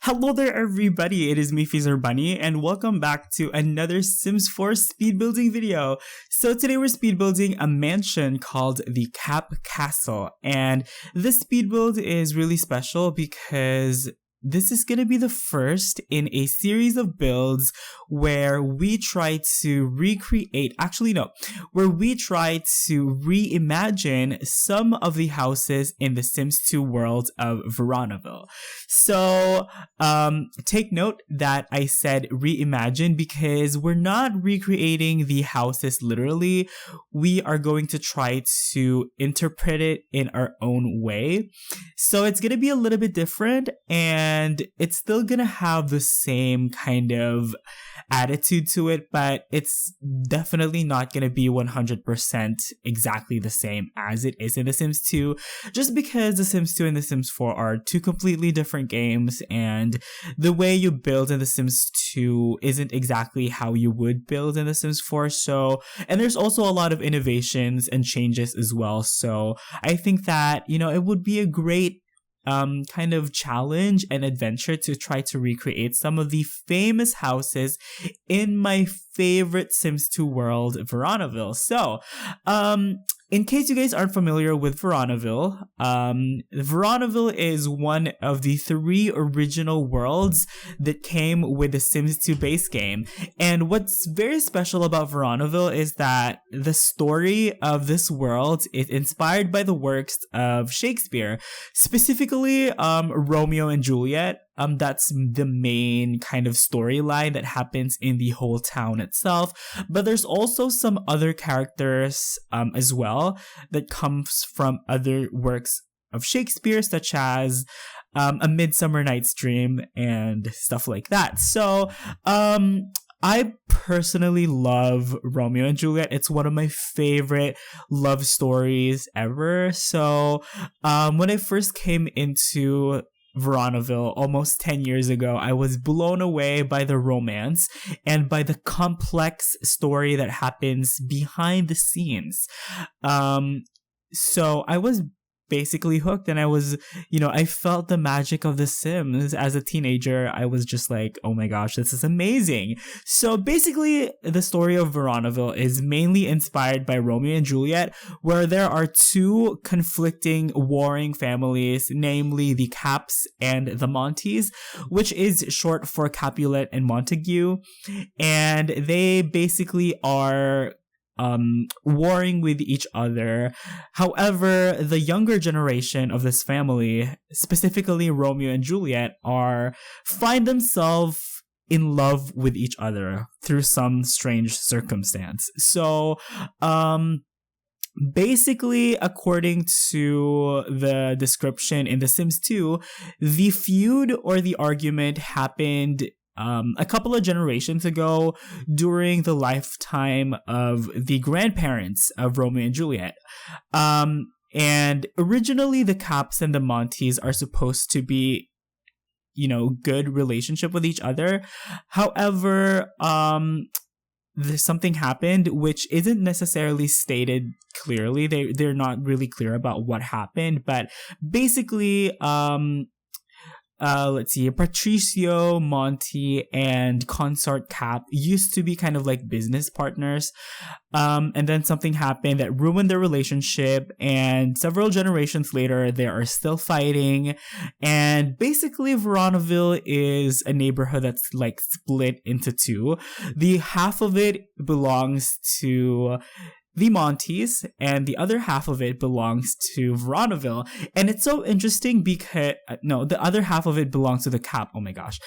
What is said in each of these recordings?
Hello there, everybody. It is me, FreezerBunny, and welcome back to another Sims 4 speed building video. So today we're speed building a mansion called the Capp Castle, and this speed build is really special because this is going to be the first in a series of builds where we try to reimagine some of the houses in the Sims 2 world of Veronaville. So, take note that I said reimagine because we're not recreating the houses literally. We are going to try to interpret it in our own way. So it's going to be a little bit different, and it's still gonna have the same kind of attitude to it, but it's definitely not gonna be 100% exactly the same as it is in The Sims 2, just because The Sims 2 and The Sims 4 are two completely different games, and the way you build in The Sims 2 isn't exactly how you would build in The Sims 4. So, and there's also a lot of innovations and changes as well. So I think that, it would be a great kind of challenge and adventure to try to recreate some of the famous houses in my favorite Sims 2 world, Veronaville. So, in case you guys aren't familiar with Veronaville, Veronaville is one of the 3 original worlds that came with the Sims 2 base game. And what's very special about Veronaville is that the story of this world is inspired by the works of Shakespeare, specifically Romeo and Juliet. That's the main kind of storyline that happens in the whole town itself. But there's also some other characters as well that comes from other works of Shakespeare, such as A Midsummer Night's Dream and stuff like that. So, I personally love Romeo and Juliet. It's one of my favorite love stories ever. So, when I first came into Veronaville almost 10 years ago, I was blown away by the romance and by the complex story that happens behind the scenes. So I was basically hooked, and I was, I felt the magic of The Sims as a teenager. I was just like, oh my gosh, this is amazing. So basically, the story of Veronaville is mainly inspired by Romeo and Juliet, where there are 2 conflicting, warring families, namely the Capps and the Montes, which is short for Capulet and Montague. And they basically are warring with each other. However, the younger generation of this family, specifically Romeo and Juliet, find themselves in love with each other through some strange circumstance. So, basically, according to the description in The Sims 2, the feud or the argument happened a couple of generations ago during the lifetime of the grandparents of Romeo and Juliet. And originally the Capps and the Montes are supposed to be, good relationship with each other. However, there's something happened which isn't necessarily stated clearly. They're not really clear about what happened, but basically, let's see, Patricio, Monty, and consort Capp used to be kind of like business partners. And then something happened that ruined their relationship, and several generations later, they are still fighting. And basically, Veronaville is a neighborhood that's like split into 2. The half of it belongs to the Montes, and the other half of it belongs to Veronaville. And it's so interesting because the other half of it belongs to the Capp. Oh my gosh.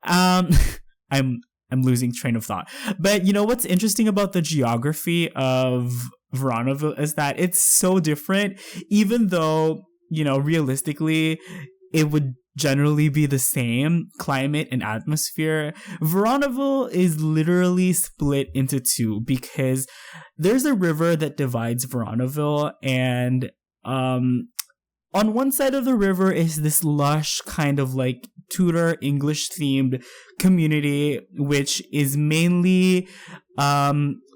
I'm losing train of thought. But what's interesting about the geography of Veronaville is that it's so different, even though, realistically it would generally be the same climate and atmosphere. Veronaville is literally split into 2 because there's a river that divides Veronaville, and on one side of the river is this lush kind of like Tudor English themed community, which is mainly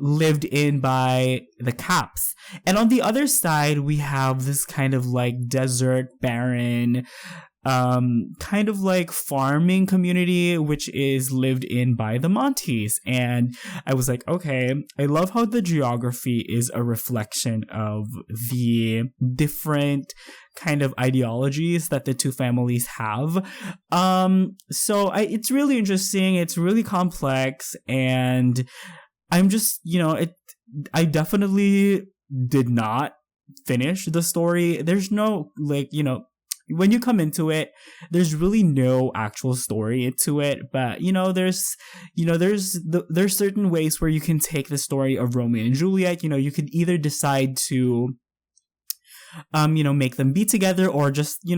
lived in by the Capps. And on the other side, we have this kind of like desert, barren, kind of like farming community, which is lived in by the Montes. And I was like, okay, I love how the geography is a reflection of the different kind of ideologies that the two families have. It's really interesting. It's really complex, and I'm just, I definitely did not finish the story. There's no, when you come into it, there's really no actual story to it, but there's certain ways where you can take the story of Romeo and Juliet. You could either decide to make them be together, or just, you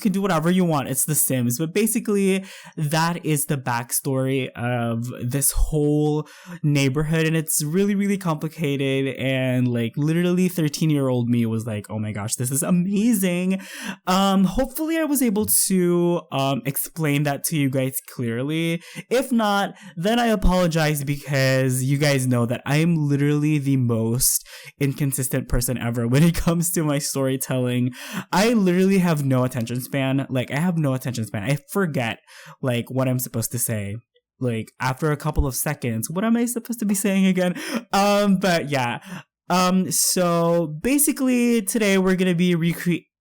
can do whatever you want. It's The Sims. But basically, that is the backstory of this whole neighborhood. And it's really, really complicated. And literally 13-year-old me was like, oh my gosh, this is amazing. Hopefully I was able to explain that to you guys clearly. If not, then I apologize, because you guys know that I'm literally the most inconsistent person ever when it comes to my storytelling. I literally have no attention span. I have no attention span. I forget what I'm supposed to say. After a couple of seconds, what am I supposed to be saying again? But yeah. So basically today we're gonna be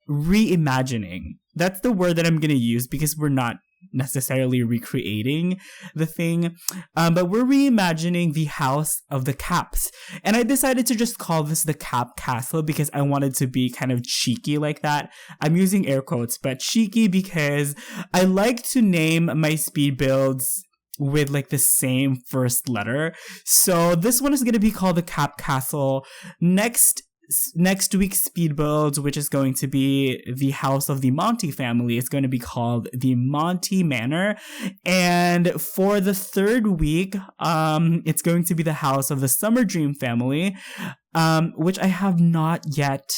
reimagining. That's the word that I'm gonna use, because we're not necessarily recreating the thing, but we're reimagining the house of the Capps. And I decided to just call this the Capp Castle, because I wanted to be kind of cheeky like that. I'm using air quotes, but cheeky, because I like to name my speed builds with the same first letter. So this one is going to be called the Capp Castle. Next week's speed build, which is going to be the house of the Monty family, is going to be called the Monty Manor. And for the third week, it's going to be the house of the Summer Dream family, which I have not yet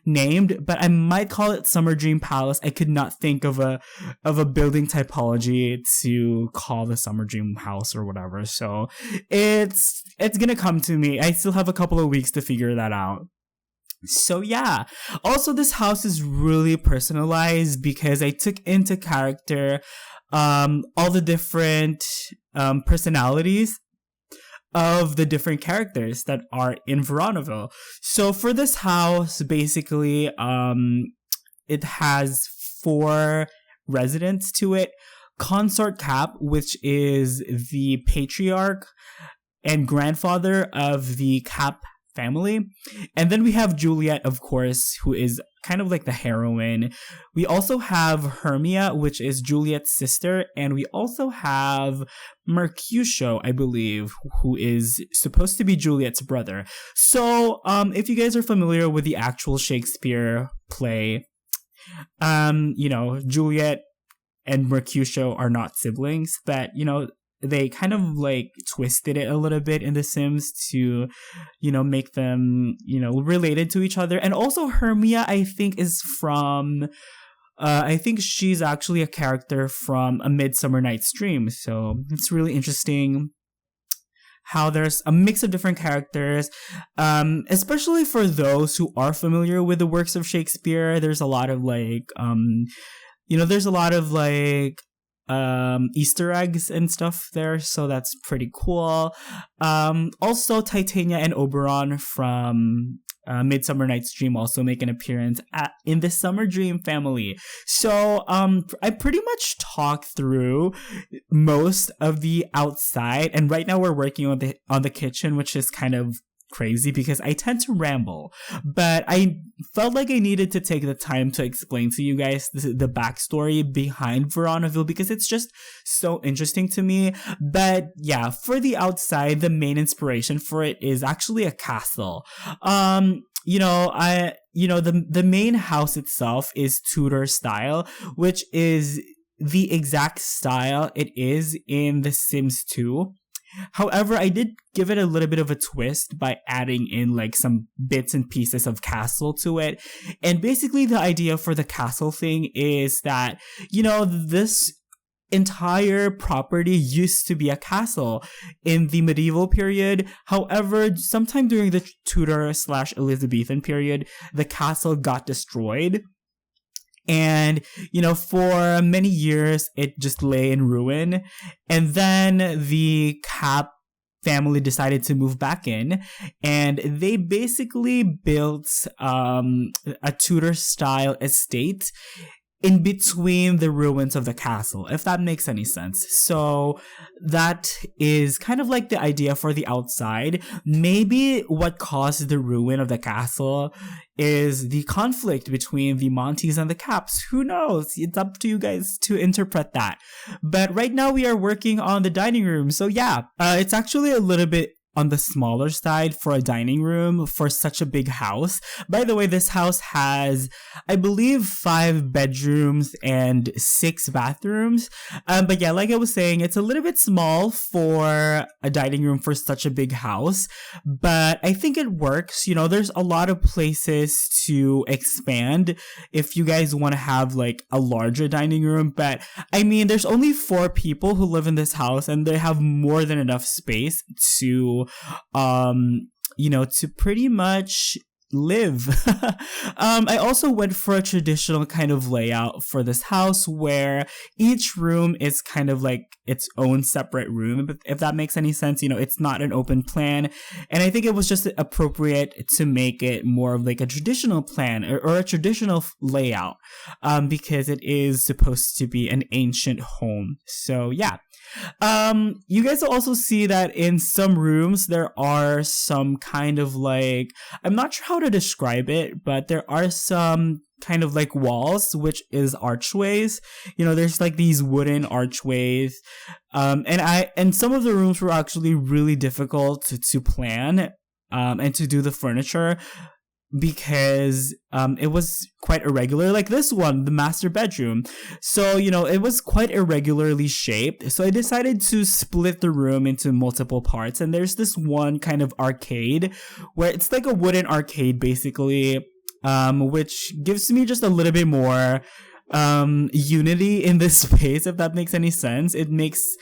named, but I might call it Summer Dream Palace. I could not think of a building typology to call the Summer Dream house or whatever. So it's gonna come to me. I still have a couple of weeks to figure that out. So yeah. Also, this house is really personalized, because I took into character all the different personalities of the different characters that are in Veronaville. So for this house, basically, it has 4 residents to it. Consort Capp, which is the patriarch and grandfather of the Capp family. And then we have Juliet, of course, who is kind of the heroine. We also have Hermia, which is Juliet's sister. And we also have Mercutio, I believe, who is supposed to be Juliet's brother. So, if you guys are familiar with the actual Shakespeare play, Juliet and Mercutio are not siblings, but, they kind of twisted it a little bit in The Sims to, make them, related to each other. And also Hermia, I think, is from, I think she's actually a character from A Midsummer Night's Dream. So it's really interesting how there's a mix of different characters, especially for those who are familiar with the works of Shakespeare. There's a lot of there's a lot of Easter eggs and stuff there, so that's pretty cool. Also, Titania and Oberon from Midsummer Night's Dream also make an appearance in the Summer Dream family. So I pretty much talked through most of the outside, and right now we're working on the kitchen, which is kind of crazy because I tend to ramble, but I felt like I needed to take the time to explain to you guys the backstory behind Veronaville, because it's just so interesting to me. But yeah, for the outside, the main inspiration for it is actually a castle. The main house itself is Tudor style, which is the exact style it is in The Sims 2. However, I did give it a little bit of a twist by adding in some bits and pieces of castle to it. And basically the idea for the castle thing is that, this entire property used to be a castle in the medieval period. However, sometime during the Tudor/Elizabethan period, the castle got destroyed. And, for many years, it just lay in ruin. And then the Capp family decided to move back in, and they basically built a Tudor style estate in between the ruins of the castle, if that makes any sense. So that is kind of like the idea for the outside. Maybe what caused the ruin of the castle is the conflict between the Montes and the Capps. Who knows? It's up to you guys to interpret that. But right now we are working on the dining room. So yeah, it's actually a little bit on the smaller side for a dining room for such a big house. By the way, this house has, I believe, 5 bedrooms and 6 bathrooms. But yeah, like I was saying, it's a little bit small for a dining room for such a big house. But I think it works. There's a lot of places to expand if you guys want to have like a larger dining room. But I mean, there's only 4 people who live in this house, and they have more than enough space to to pretty much live. I also went for a traditional kind of layout for this house where each room is kind of like its own separate room, if that makes any sense. It's not an open plan, and I think it was just appropriate to make it more of like a traditional plan or a traditional layout, because it is supposed to be an ancient home. So yeah. You guys will also see that in some rooms there are some kind of like, I'm not sure how to describe it, but there are some kind of like walls, which is archways. There's like these wooden archways. And some of the rooms were actually really difficult to plan, and to do the furniture, because it was quite irregular, like this one, the master bedroom. So it was quite irregularly shaped, so I decided to split the room into multiple parts. And there's this one kind of arcade where it's like a wooden arcade basically, which gives me just a little bit more unity in this space, if that makes any sense. It makes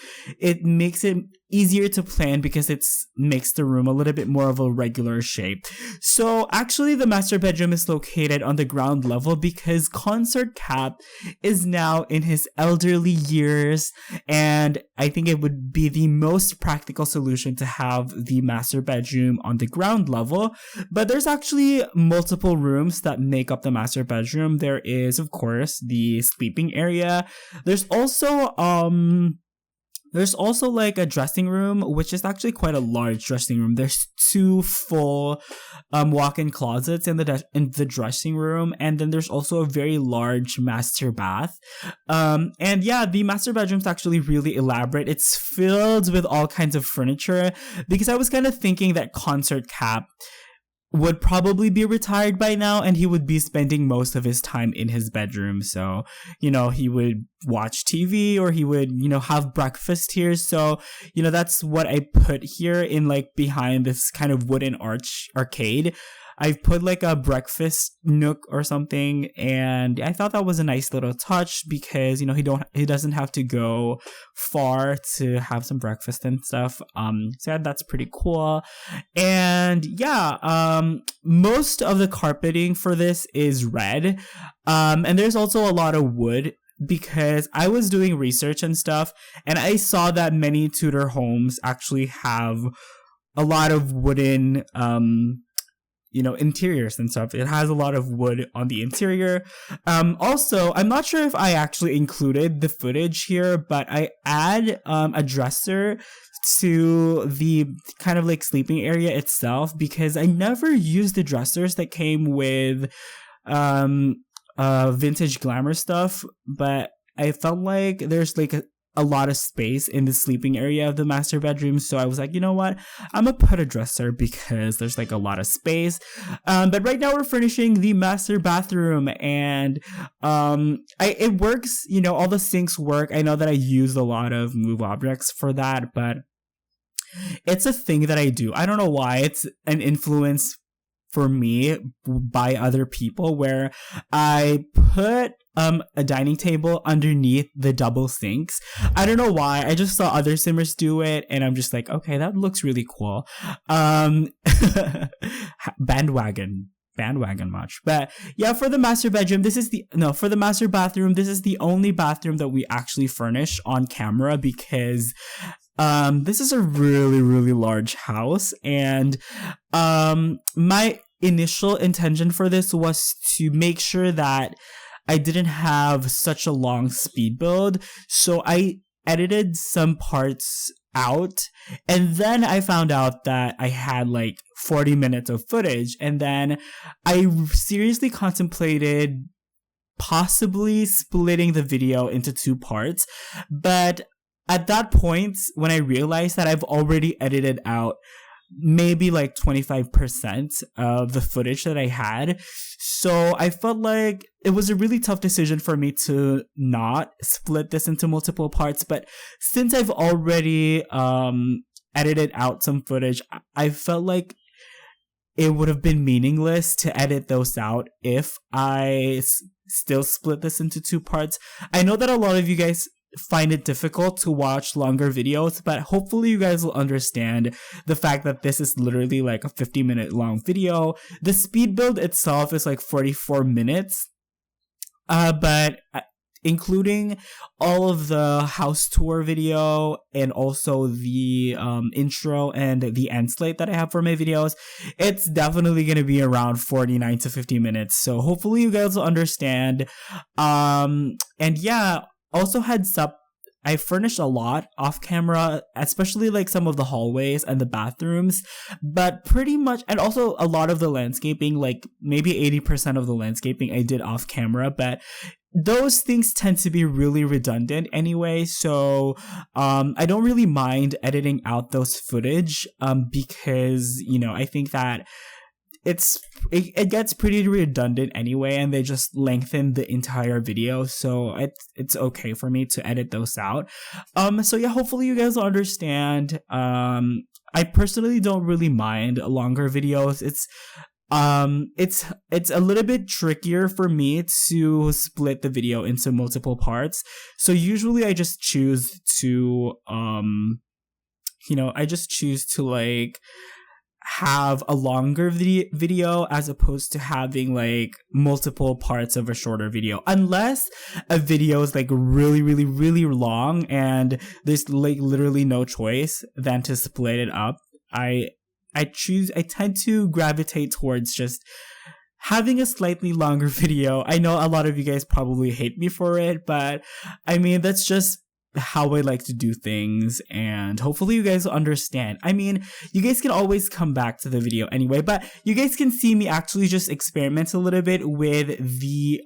it easier to plan because it makes the room a little bit more of a regular shape. So actually the master bedroom is located on the ground level because Consort Capp is now in his elderly years, and I think it would be the most practical solution to have the master bedroom on the ground level. But there's actually multiple rooms that make up the master bedroom. There is, of course, the sleeping area. There's also like a dressing room, which is actually quite a large dressing room. There's 2 full walk-in closets in the dressing room, and then there's also a very large master bath. And yeah, the master bedroom's actually really elaborate. It's filled with all kinds of furniture, because I was kind of thinking that Consort Capp would probably be retired by now, and he would be spending most of his time in his bedroom. So, he would watch TV, or he would, have breakfast here. So, that's what I put here in like behind this kind of wooden arcade. I've put like a breakfast nook or something, and I thought that was a nice little touch because, he doesn't have to go far to have some breakfast and stuff. So that's pretty cool. And yeah, most of the carpeting for this is red. And there's also a lot of wood, because I was doing research and stuff, and I saw that many Tudor homes actually have a lot of wooden, interiors and stuff. It has a lot of wood on the interior. Also, I'm not sure if I actually included the footage here, but I add a dresser to the kind of like sleeping area itself, because I never used the dressers that came with vintage glamour stuff, but I felt like there's like a lot of space in the sleeping area of the master bedroom. So I was like, you know what? I'm gonna put a dresser because there's like a lot of space. But right now we're furnishing the master bathroom, and it works, all the sinks work. I know that I used a lot of move objects for that, but it's a thing that I do. I don't know why. It's an influence for me by other people, where I put a dining table underneath the double sinks. I don't know why. I just saw other simmers do it, and I'm just like, okay, that looks really cool. Bandwagon. bandwagon much. But yeah, for the master bedroom, for the master bathroom, this is the only bathroom that we actually furnish on camera because this is a really, really large house. And my initial intention for this was to make sure that I didn't have such a long speed build. So I edited some parts out, and then I found out that I had like 40 minutes of footage, and then I seriously contemplated possibly splitting the video into 2 parts. But at that point, when I realized that I've already edited out maybe like 25% of the footage that I had, so I felt like it was a really tough decision for me to not split this into multiple parts. But since I've already edited out some footage, I felt like it would have been meaningless to edit those out if I still split this into 2 parts. I know that a lot of you guys find it difficult to watch longer videos, but hopefully you guys will understand the fact that this is literally like a 50-minute long video. The speed build itself is like 44 minutes, but including all of the house tour video and also the intro and the end slate that I have for my videos, it's definitely going to be around 49 to 50 minutes. So hopefully you guys will understand. And yeah, also heads up, I furnished a lot off camera, especially like some of the hallways and the bathrooms, but pretty much, and also a lot of the landscaping, like maybe 80% of the landscaping I did off camera, but those things tend to be really redundant anyway, so I don't really mind editing out those footage because, you know, I think that it gets pretty redundant anyway, and they just lengthen the entire video, so it's okay for me to edit those out. So yeah, hopefully you guys will understand. I personally don't really mind longer videos. It's a little bit trickier for me to split the video into multiple parts. So usually I just choose to like have a longer video as opposed to having like multiple parts of a shorter video, unless a video is like really, really, really long and there's like literally no choice than to split it up. I tend to gravitate towards just having a slightly longer video. I know a lot of you guys probably hate me for it, but I mean, that's just how I like to do things, and hopefully you guys will understand. I mean, you guys can always come back to the video anyway, but you guys can see me actually just experiment a little bit with the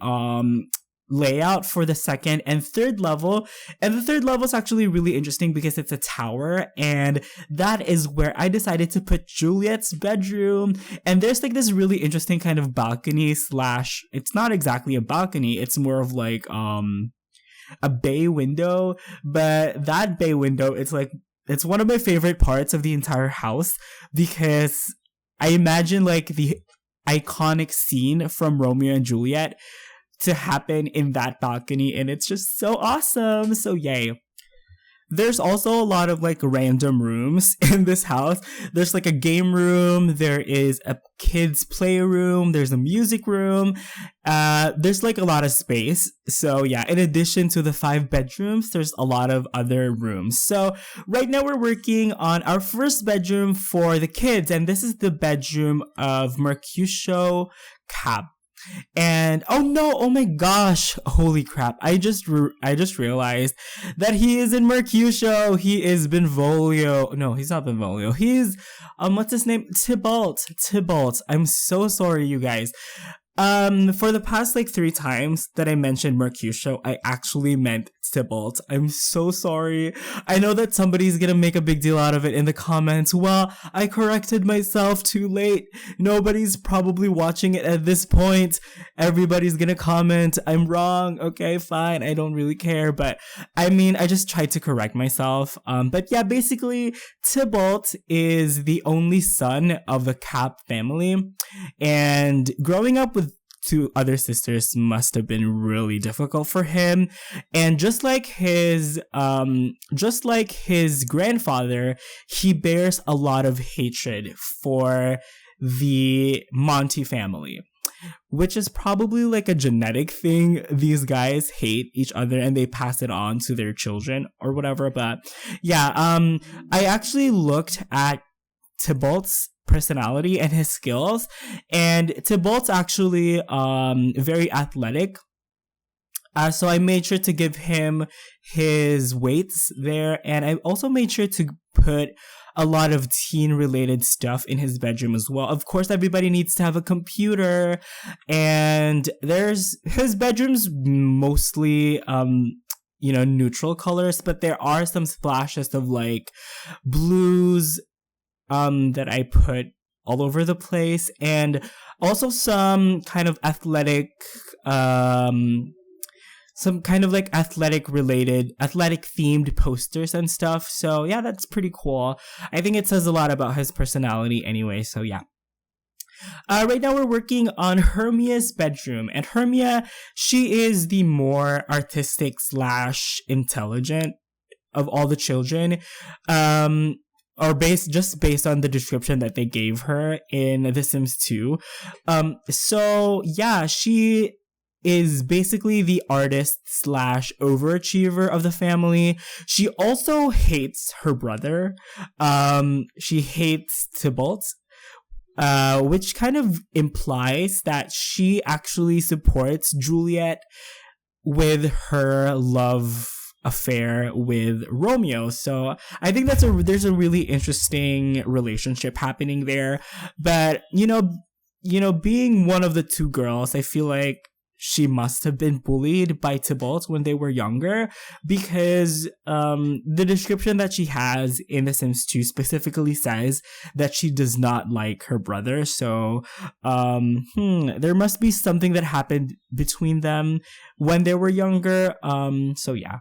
layout for the second and third level. And the third level is actually really interesting because it's a tower, and that is where I decided to put Juliet's bedroom. And there's like this really interesting kind of balcony slash, it's not exactly a balcony, it's more of like a bay window, but that bay window, it's one of my favorite parts of the entire house because I imagine like the iconic scene from Romeo and Juliet to happen in that balcony, and it's just so awesome. So yay. There's also a lot of like random rooms in this house. There's like a game room, there is a kids playroom, there's a music room, there's like a lot of space. So yeah, in addition to the 5 bedrooms, there's a lot of other rooms. So right now we're working on our first bedroom for the kids, and this is the bedroom of Mercutio Capp. And oh my gosh, holy crap, I just realized that he is in Mercutio. He is Benvolio. No, he's not Benvolio. He's what's his name? Tybalt. I'm so sorry, you guys. For the past like 3 times that I mentioned Mercutio, I actually meant Tybalt. I'm so sorry. I know that somebody's gonna make a big deal out of it in the comments. Well, I corrected myself too late. Nobody's probably watching it at this point. Everybody's gonna comment, I'm wrong. Okay, fine. I don't really care. But I mean, I just tried to correct myself. But yeah, basically, Tybalt is the only son of the Capp family. And growing up with 2 other sisters must have been really difficult for him. And just like his grandfather, he bears a lot of hatred for the Monty family, which is probably like a genetic thing. These guys hate each other and they pass it on to their children or whatever. But yeah, I actually looked at Tybalt's personality and his skills, and Tybalt's actually very athletic. So I made sure to give him his weights there, and I also made sure to put a lot of teen-related stuff in his bedroom as well. Of course, everybody needs to have a computer, and his bedroom's mostly neutral colors, but there are some splashes of like blues that I put all over the place, and also some kind of athletic athletic themed posters and stuff. So yeah, that's pretty cool. I think it says a lot about his personality anyway, so yeah. Right now we're working on Hermia's bedroom, and Hermia, she is the more artistic / intelligent of all the children. Or based on the description that they gave her in The Sims 2. So yeah, she is basically the artist / overachiever of the family. She also hates her brother. She hates Tybalt, which kind of implies that she actually supports Juliet with her love affair with Romeo. So I think there's a really interesting relationship happening there. But being one of the two girls, I feel like she must have been bullied by Tybalt when they were younger, because the description that she has in The Sims 2 specifically says that she does not like her brother. So there must be something that happened between them when they were younger. So yeah.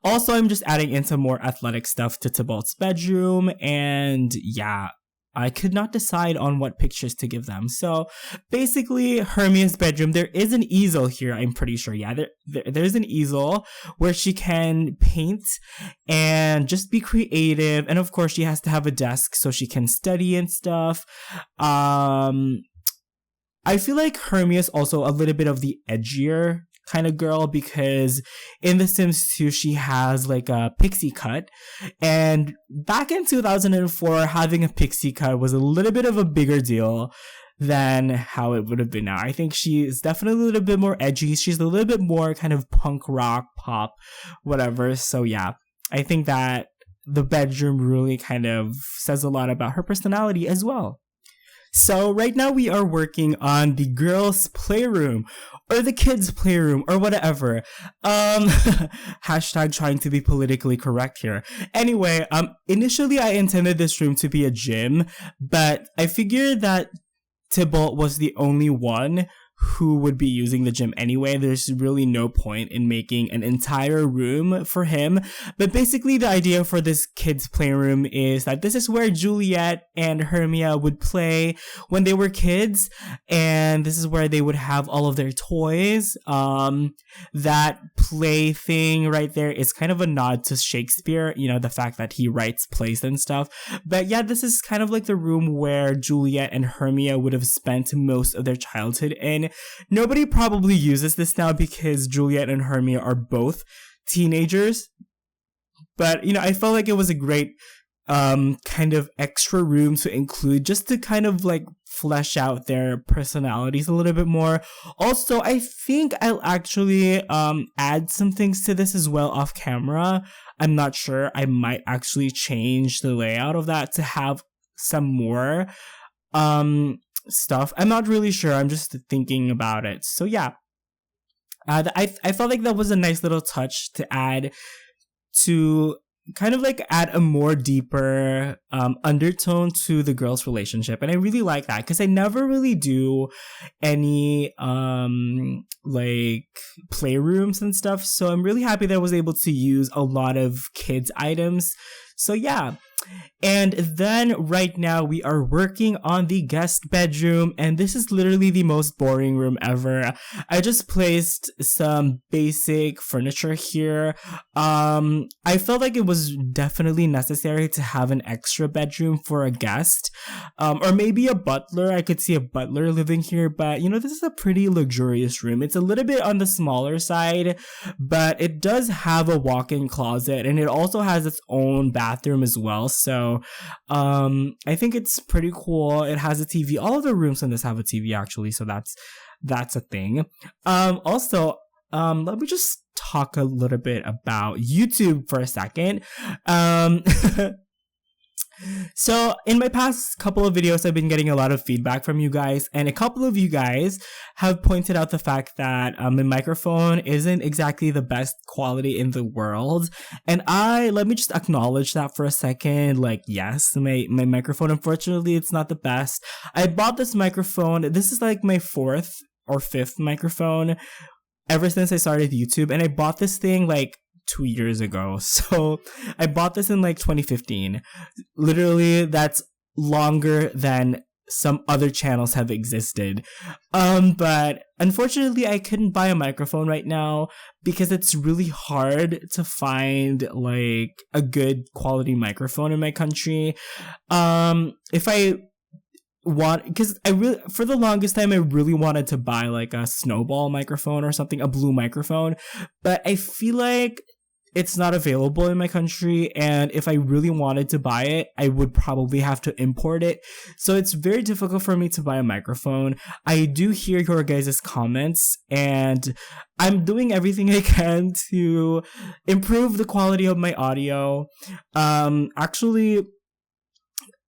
Also, I'm just adding in some more athletic stuff to Tybalt's bedroom, and yeah, I could not decide on what pictures to give them. So basically, Hermia's bedroom, there is an easel here, I'm pretty sure. Yeah, there's an easel where she can paint and just be creative. And of course, she has to have a desk so she can study and stuff. I feel like Hermia is also a little bit of the edgier kind of girl, because in The Sims 2 she has like a pixie cut, and back in 2004 having a pixie cut was a little bit of a bigger deal than how it would have been now. I think she is definitely a little bit more edgy. She's a little bit more kind of punk rock, pop, whatever. So yeah, I think that the bedroom really kind of says a lot about her personality as well. So right now we are working on the girls' playroom, or the kids' playroom, or whatever. Hashtag trying to be politically correct here. Anyway, initially I intended this room to be a gym, but I figured that Tybalt was the only one who would be using the gym anyway. There's really no point in making an entire room for him. But basically the idea for this kids' playroom is that this is where Juliet and Hermia would play when they were kids, and this is where they would have all of their toys. That play thing right there is kind of a nod to Shakespeare, the fact that he writes plays and stuff. But yeah, this is kind of like the room where Juliet and Hermia would have spent most of their childhood in. Nobody probably uses this now because Juliet and Hermia are both teenagers. But, I felt like it was a great kind of extra room to include, just to kind of like flesh out their personalities a little bit more. Also, I think I'll actually add some things to this as well off camera. I'm not sure. I might actually change the layout of that to have some more stuff. I'm not really sure. I'm just thinking about it. So yeah, I felt like that was a nice little touch to add, to kind of like add a more deeper undertone to the girls' relationship. And I really like that, because I never really do any like playrooms and stuff. So I'm really happy that I was able to use a lot of kids items. So yeah. And then right now we are working on the guest bedroom, and this is literally the most boring room ever. I just placed some basic furniture here. I felt like it was definitely necessary to have an extra bedroom for a guest, or maybe a butler. I could see a butler living here, but this is a pretty luxurious room. It's a little bit on the smaller side, but it does have a walk-in closet, and it also has its own bathroom as well. So I think it's pretty cool. It has a TV. All of the rooms in this have a TV actually, so that's a thing. Also, let me just talk a little bit about YouTube for a second. So in my past couple of videos, I've been getting a lot of feedback from you guys, and a couple of you guys have pointed out the fact that my microphone isn't exactly the best quality in the world. And let me just acknowledge that for a second. Like, yes, my microphone, unfortunately, it's not the best. I bought this microphone. This is like my 4th or 5th microphone ever since I started YouTube, and I bought this thing like 2 years ago. So I bought this in like 2015. Literally, that's longer than some other channels have existed. But unfortunately, I couldn't buy a microphone right now because it's really hard to find like a good quality microphone in my country. If I because for the longest time I really wanted to buy like a snowball microphone or something, a blue microphone, but I feel like it's not available in my country, and if I really wanted to buy it, I would probably have to import it. So it's very difficult for me to buy a microphone. I do hear your guys' comments, and I'm doing everything I can to improve the quality of my audio. Actually,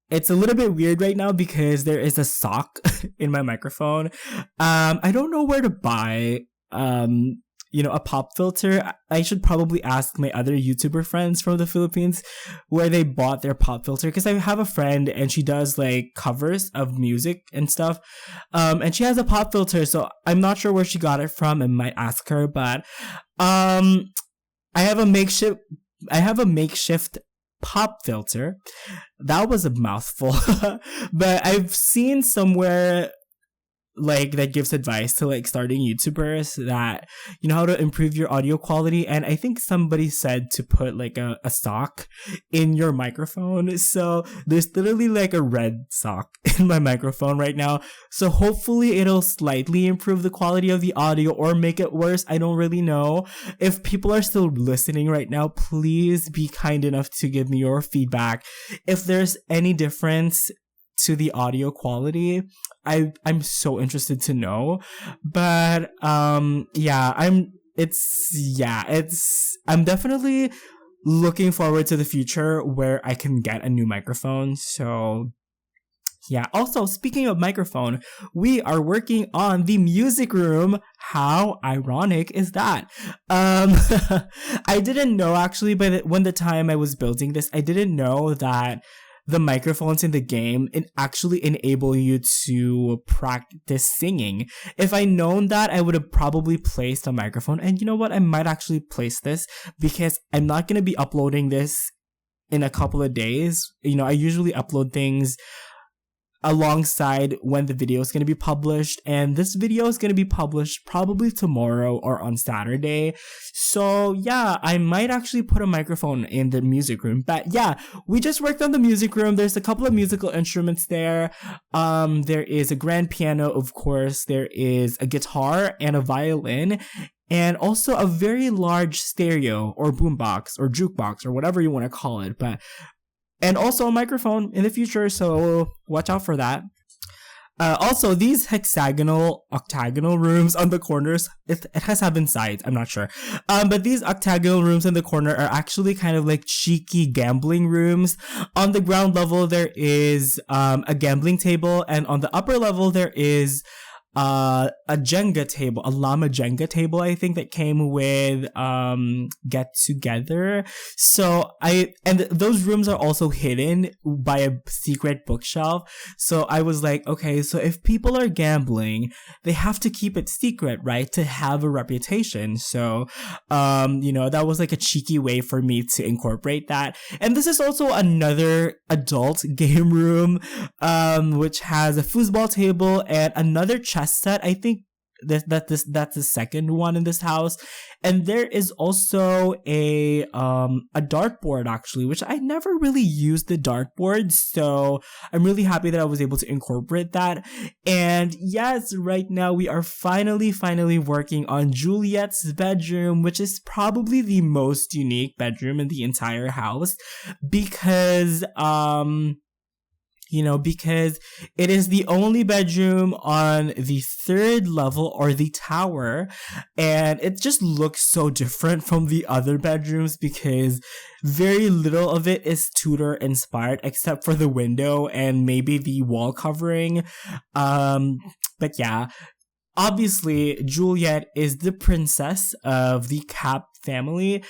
it's a little bit weird right now because there is a sock in my microphone. I don't know where to buy a pop filter. I should probably ask my other YouTuber friends from the Philippines where they bought their pop filter, because I have a friend and she does like covers of music and stuff, and she has a pop filter, so I'm not sure where she got it from and might ask her. But I have a makeshift pop filter. That was a mouthful. But I've seen somewhere like that gives advice to like starting YouTubers that how to improve your audio quality, and I think somebody said to put like a sock in your microphone. So there's literally like a red sock in my microphone right now, so hopefully it'll slightly improve the quality of the audio or make it worse. I don't really know. If people are still listening right now, please be kind enough to give me your feedback if there's any difference to the audio quality. I'm so interested to know. But I'm definitely looking forward to the future where I can get a new microphone. So yeah. Also, speaking of microphone, we are working on the music room. How ironic is that? I didn't know actually, but when the time I was building this, I didn't know that the microphones in the game actually enable you to practice singing. If I known that, I would have probably placed a microphone. And you know what? I might actually place this because I'm not going to be uploading this in a couple of days. I usually upload things alongside when the video is going to be published, and this video is going to be published probably tomorrow or on Saturday. So yeah, I might actually put a microphone in the music room. But yeah, we just worked on the music room. There's a couple of musical instruments there. There is a grand piano, of course. There is a guitar and a violin, and also a very large stereo or boombox or jukebox or whatever you want to call it. And also a microphone in the future, so watch out for that. Also, these octagonal rooms on the corners, it has 7 sides, I'm not sure. But these octagonal rooms in the corner are actually kind of like cheeky gambling rooms. On the ground level, there is a gambling table, and on the upper level, there is a Jenga table, a llama Jenga table, I think, that came with Get Together. So those rooms are also hidden by a secret bookshelf. So I was like, okay, so if people are gambling, they have to keep it secret, right? To have a reputation. So, that was like a cheeky way for me to incorporate that. And this is also another adult game room, which has a foosball table and another chess set. I think that's the second one in this house. And there is also a dartboard, actually, which I never really used the dartboard, so I'm really happy that I was able to incorporate that. And yes, right now we are finally working on Juliet's bedroom, which is probably the most unique bedroom in the entire house, because because it is the only bedroom on the third level, or the tower, and it just looks so different from the other bedrooms because very little of it is Tudor inspired, except for the window and maybe the wall covering. But yeah, obviously Juliet is the princess of the Capp family,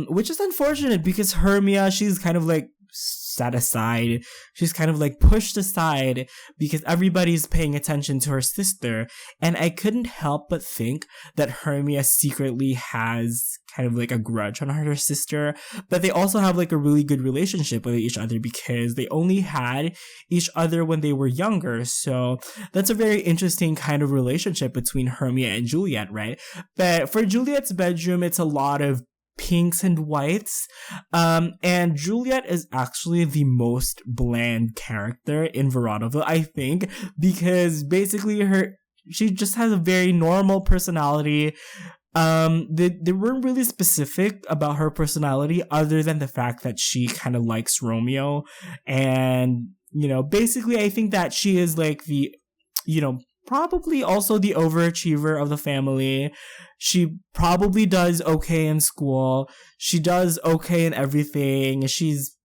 which is unfortunate because Hermia, she's kind of like set aside. She's kind of like pushed aside because everybody's paying attention to her sister. And I couldn't help but think that Hermia secretly has kind of like a grudge on her sister, but they also have like a really good relationship with each other because they only had each other when they were younger. So that's a very interesting kind of relationship between Hermia and Juliet, right? But for Juliet's bedroom, it's a lot of pinks and whites. And Juliet is actually the most bland character in Veronaville, I think, because basically she just has a very normal personality. They weren't really specific about her personality other than the fact that she kind of likes Romeo. And, basically I think that she is like the, probably also the overachiever of the family. She probably does okay in school. She does okay in everything. She's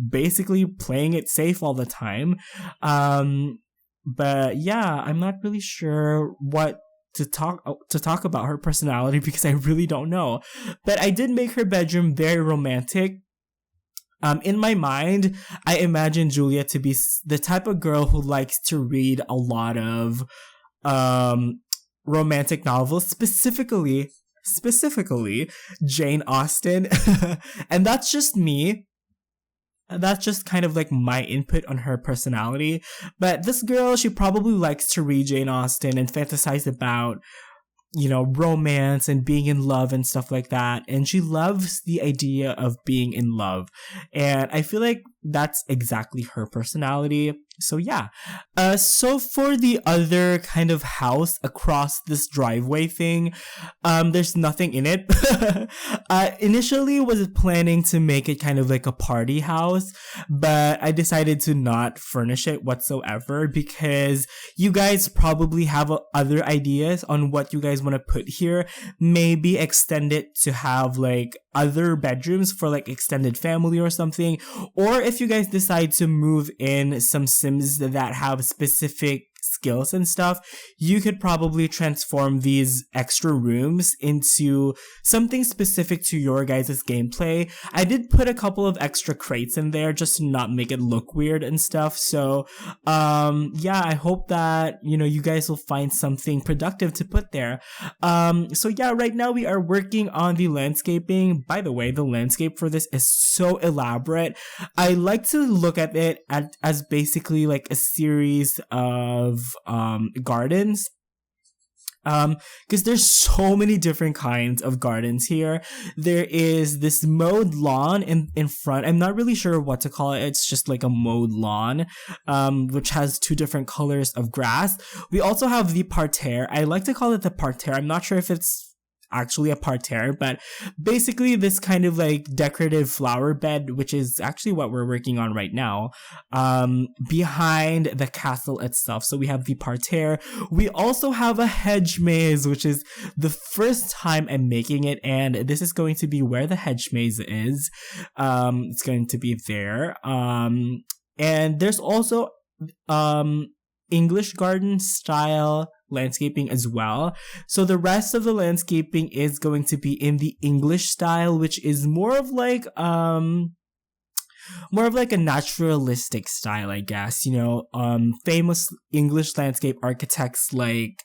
basically playing it safe all the time. But yeah, I'm not really sure what to talk about her personality because I really don't know. But I did make her bedroom very romantic. In my mind, I imagine Juliet to be the type of girl who likes to read a lot of romantic novels, specifically Jane Austen. And that's just me. That's just kind of like my input on her personality. But this girl, she probably likes to read Jane Austen and fantasize about, romance and being in love and stuff like that. And she loves the idea of being in love. And I feel like that's exactly her personality. So yeah. So for the other kind of house across this driveway thing, there's nothing in it. Initially was planning to make it kind of like a party house, but I decided to not furnish it whatsoever because you guys probably have other ideas on what you guys want to put here. Maybe extend it to have like other bedrooms for like extended family or something. Or if you guys decide to move in some Sims that have specific skills and stuff, you could probably transform these extra rooms into something specific to your guys' gameplay. I did put a couple of extra crates in there just to not make it look weird and stuff. So, yeah, I hope that, you guys will find something productive to put there. So yeah, right now we are working on the landscaping. By the way, the landscape for this is so elaborate. I like to look at it as basically like a series of gardens, because there's so many different kinds of gardens here. There is this mowed lawn in front. I'm not really sure what to call it. It's just like a mowed lawn, which has two different colors of grass. We also have the parterre. I like to call it the parterre. I'm not sure if it's actually a parterre, but basically this kind of like decorative flower bed, which is actually what we're working on right now, behind the castle itself. So we have the parterre. We also have a hedge maze, which is the first time I'm making it, and this is going to be where the hedge maze is. It's going to be there. And there's also English garden style landscaping as well. So the rest of the landscaping is going to be in the English style, which is more of like a naturalistic style, I guess. Famous English landscape architects like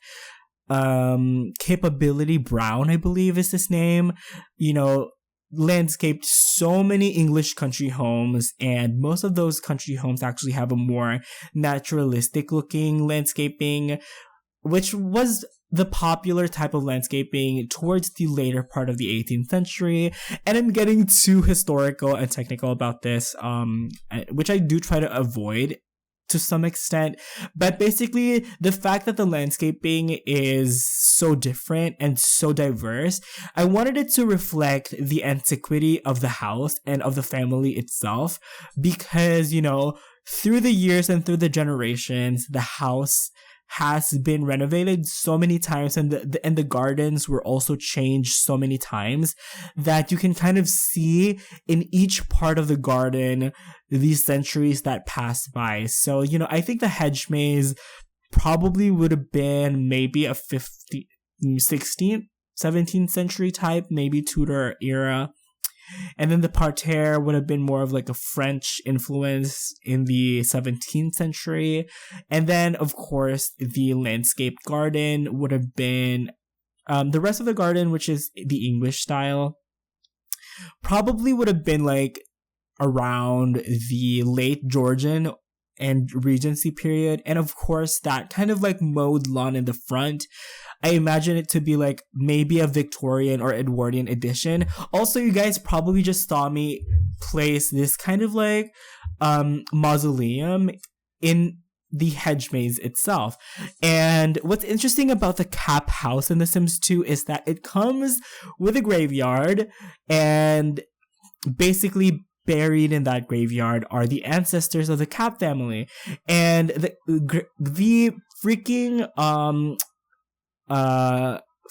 Capability Brown, I believe is his name, landscaped so many English country homes, and most of those country homes actually have a more naturalistic looking landscaping, which was the popular type of landscaping towards the later part of the 18th century. And I'm getting too historical and technical about this, which I do try to avoid to some extent. But basically, the fact that the landscaping is so different and so diverse, I wanted it to reflect the antiquity of the house and of the family itself, because, through the years and through the generations, the house has been renovated so many times, and the gardens were also changed so many times that you can kind of see in each part of the garden these centuries that passed by. So, I think the hedge maze probably would have been maybe a 16th, 17th century type, maybe Tudor era. And then the parterre would have been more of like a French influence in the 17th century. And then, of course, the landscaped garden would have been the rest of the garden, which is the English style, probably would have been like around the late Georgian and Regency period. And of course, that kind of like mowed lawn in the front, I imagine it to be like maybe a Victorian or Edwardian edition. Also, you guys probably just saw me place this kind of like mausoleum in the hedge maze itself. And what's interesting about the Capp house in The Sims 2 is that it comes with a graveyard, and basically buried in that graveyard are the ancestors of the Capp family. And the freaking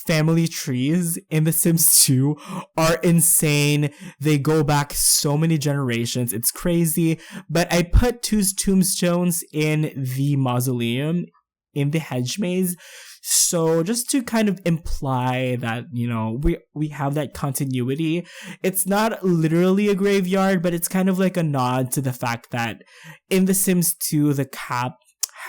family trees in The Sims 2 are insane. They go back so many generations. It's crazy. But I put two tombstones in the mausoleum in the hedge maze, so just to kind of imply that, we have that continuity. It's not literally a graveyard, but it's kind of like a nod to the fact that in The Sims 2, the Capp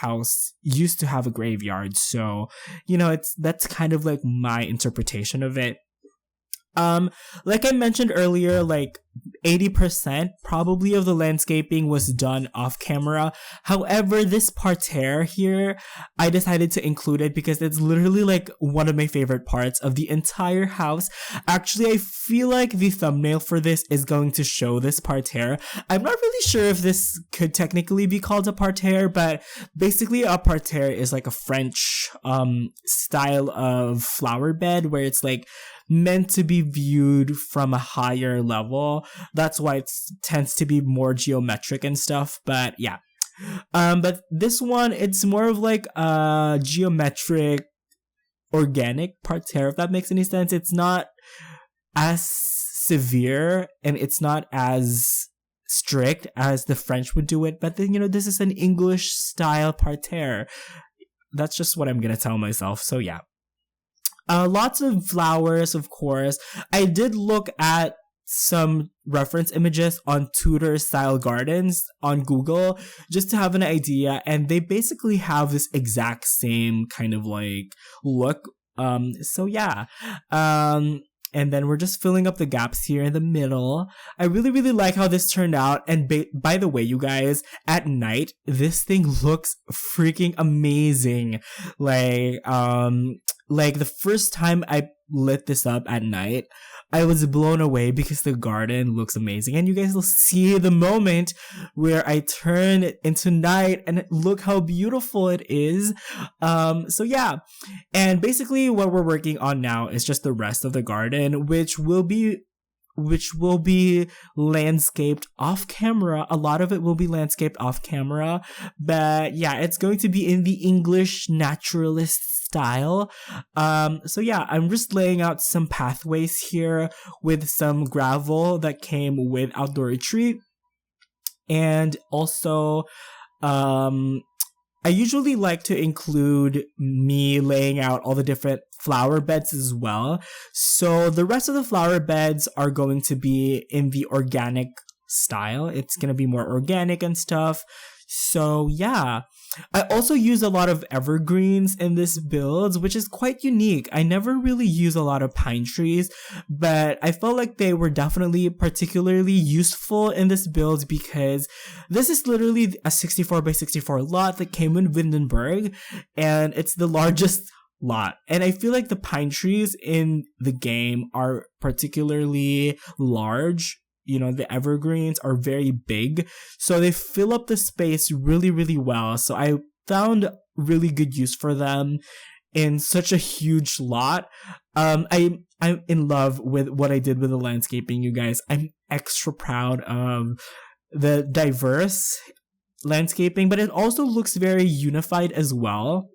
house used to have a graveyard. So, that's kind of like my interpretation of it. Like I mentioned earlier, like 80% probably of the landscaping was done off camera. However, this parterre here, I decided to include it because it's literally like one of my favorite parts of the entire house. Actually, I feel like the thumbnail for this is going to show this parterre. I'm not really sure if this could technically be called a parterre, but basically a parterre is like a French style of flower bed where it's like meant to be viewed from a higher level. That's why it tends to be more geometric and stuff. But yeah. But this one, it's more of like a geometric, organic parterre, if that makes any sense. It's not as severe and it's not as strict as the French would do it. But then, this is an English style parterre. That's just what I'm gonna tell myself. So yeah. Lots of flowers, of course. I did look at some reference images on Tudor style gardens on Google just to have an idea, and they basically have this exact same kind of like look. So yeah. And then we're just filling up the gaps here in the middle. I really, really like how this turned out. And by the way, you guys, at night, this thing looks freaking amazing. Like the first time I lit this up at night, I was blown away because the garden looks amazing. And you guys will see the moment where I turn it into night and look how beautiful it is. So yeah. And basically what we're working on now is just the rest of the garden, which will be landscaped off camera. A lot of it will be landscaped off camera, but yeah, it's going to be in the English naturalist style. So yeah, I'm just laying out some pathways here with some gravel that came with outdoor retreat, and also I usually like to include me laying out all the different flower beds as well. So the rest of the flower beds are going to be in the organic style. It's going to be more organic and stuff. So yeah, I also use a lot of evergreens in this build, which is quite unique. I never really use a lot of pine trees, but I felt like they were definitely particularly useful in this build because this is literally a 64 by 64 lot that came in Windenburg, and it's the largest lot. And I feel like the pine trees in the game are particularly large. You know, the evergreens are very big, so they fill up the space really, really well. So I found really good use for them in such a huge lot. I'm in love with what I did with the landscaping, you guys. I'm extra proud of the diverse landscaping, but it also looks very unified as well.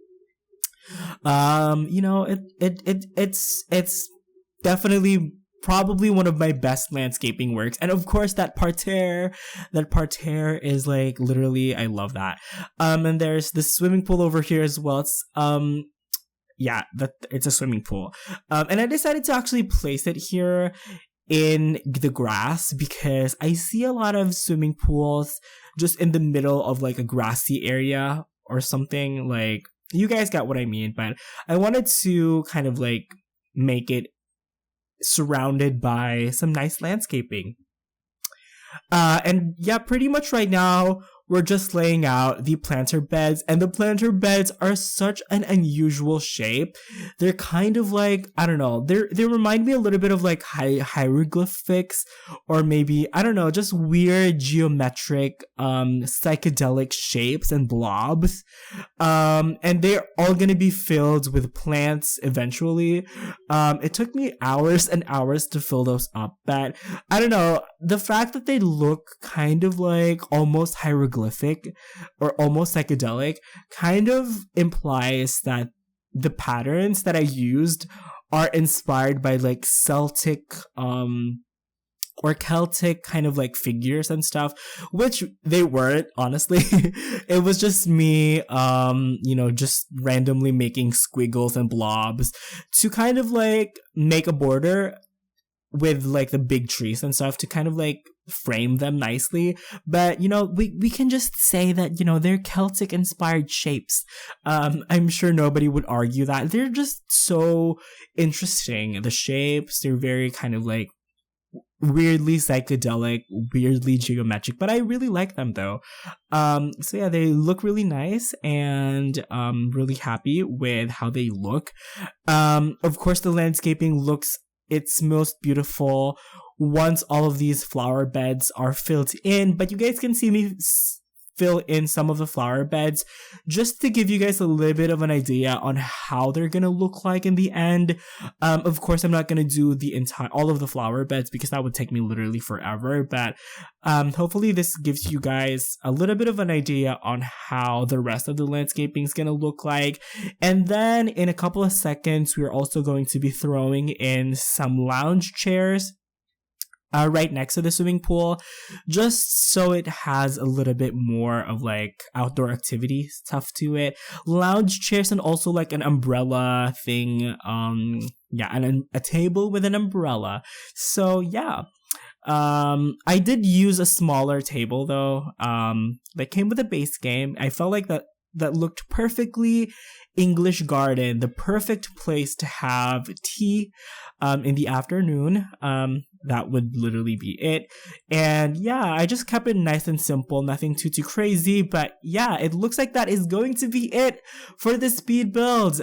You know, it's definitely probably one of my best landscaping works. And of course that parterre is like literally, I love that. And there's the swimming pool over here as well. It's it's a swimming pool. And I decided to actually place it here in the grass because I see a lot of swimming pools just in the middle of like a grassy area or something. Like, you guys got what I mean, but I wanted to kind of like make it surrounded by some nice landscaping. And yeah, pretty much right now we're just laying out the planter beds, and the planter beds are such an unusual shape. They're kind of like, I don't know, they remind me a little bit of like hieroglyphics, or maybe, I don't know, just weird geometric psychedelic shapes and blobs. And they're all gonna be filled with plants eventually. It took me hours and hours to fill those up, but I don't know, the fact that they look kind of like almost hieroglyphic or almost psychedelic kind of implies that the patterns that I used are inspired by like Celtic or Celtic kind of like figures and stuff, which they weren't, honestly. It was just me, just randomly making squiggles and blobs to kind of like make a border with like the big trees and stuff to kind of like frame them nicely. But you know, we can just say that, you know, they're Celtic inspired shapes. I'm sure nobody would argue that. They're just so interesting. The shapes, they're very kind of like weirdly psychedelic, weirdly geometric, but I really like them though. So yeah, they look really nice, and really happy with how they look. Of course the landscaping looks its most beautiful once all of these flower beds are filled in, but you guys can see me fill in some of the flower beds just to give you guys a little bit of an idea on how they're gonna look like in the end. Of course, I'm not gonna do all of the flower beds because that would take me literally forever, but hopefully this gives you guys a little bit of an idea on how the rest of the landscaping is gonna look like. And then in a couple of seconds, we're also going to be throwing in some lounge chairs right next to the swimming pool, just so it has a little bit more of like outdoor activity stuff to it. Lounge chairs and also like an umbrella thing. And a table with an umbrella. So yeah. I did use a smaller table though, that came with a base game. I felt like that looked perfectly English garden, the perfect place to have tea in the afternoon. That would literally be it. And yeah, I just kept it nice and simple, nothing too crazy. But yeah, it looks like that is going to be it for the speed build.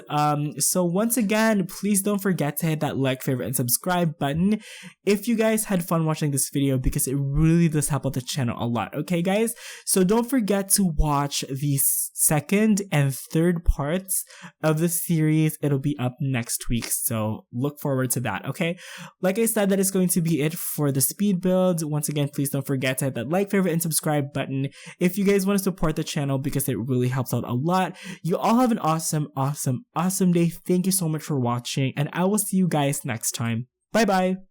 So once again, please don't forget to hit that like, favorite, and subscribe button if you guys had fun watching this video, because it really does help out the channel a lot. Okay, guys? So don't forget to watch the second and third parts of the series. It'll be up next week, so look forward to that. Okay, like I said, that is going to be it for the speed build. Once again, please don't forget to hit that like, favorite, and subscribe button if you guys want to support the channel, because it really helps out a lot. You all have an awesome day. Thank you so much for watching, and I will see you guys next time. Bye bye.